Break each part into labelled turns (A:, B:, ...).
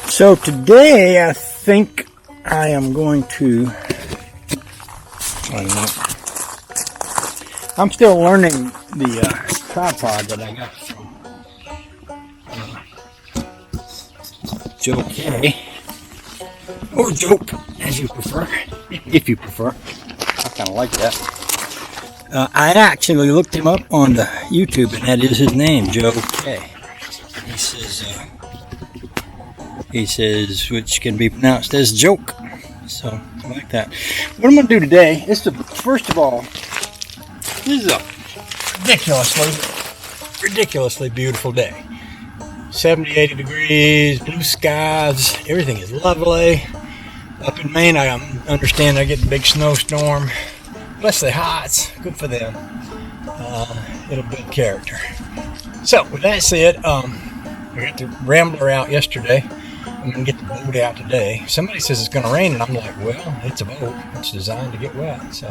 A: So today I think I am going to, I'm still learning the tripod that I got from Joe K, or Joke, as you prefer, if you prefer. I kind of like that. I actually looked him up on the YouTube, and that is his name, Joe K. He says, which can be pronounced as joke. So, I like that. What I'm going to do today is to, first of all, this is a ridiculously beautiful day. 70, 80 degrees, blue skies, everything is lovely. Up in Maine, I understand I get the big snowstorm. Bless the Hots, good for them. It'll build character. So, with that said, we got the Rambler out yesterday. I'm going to get the boat out today. Somebody says it's going to rain, and I'm like, well, it's a boat. It's designed to get wet, so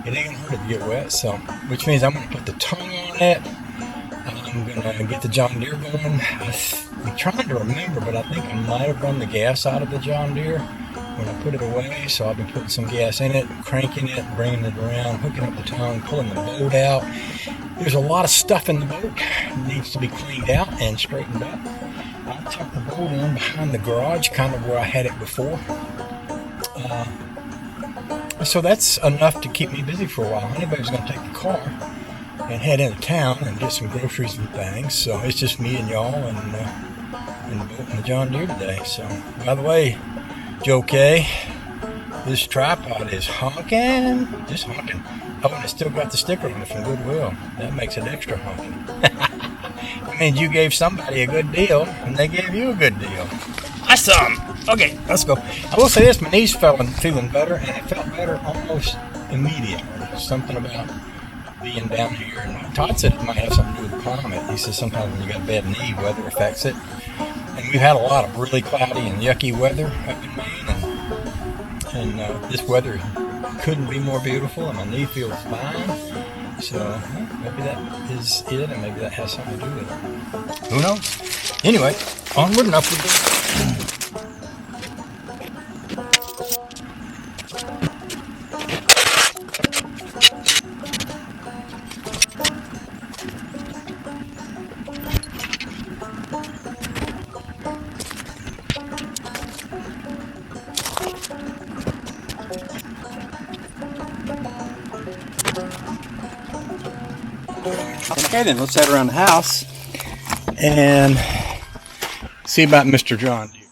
A: it ain't going to hurt it to get wet. So, which means I'm going to put the tongue on it. I'm going to get the John Deere going. I'm trying to remember, but I think I might have run the gas out of the John Deere when I put it away. So I've been putting some gas in it, cranking it, bringing it around, hooking up the tongue, pulling the boat out. There's a lot of stuff in the boat. It needs to be cleaned out and straightened up. I tucked the boat in behind the garage, kind of where I had it before. So that's enough to keep me busy for a while. Anybody's going to take the car and head into town and get some groceries and things. So it's just me and y'all and the boat and the John Deere today. So, by the way, Joe K, this tripod is honking, just honking. Oh, and it's still got the sticker on it from Goodwill. That makes it extra honking. That means you gave somebody a good deal, and they gave you a good deal. Awesome. Okay, let's go. I will say this, my knee's feeling better, and it felt better almost immediately. Something about being down here. And Todd said it might have something to do with the climate. He says sometimes when you got bad knee, weather affects it. And we've had a lot of really cloudy and yucky weather up in Maine, and this weather couldn't be more beautiful, and my knee feels fine. So maybe that is it, and maybe that has something to do with it. Who knows? Anyway, onward and upward. Okay, then let's head around the house and see about Mr. John Deere.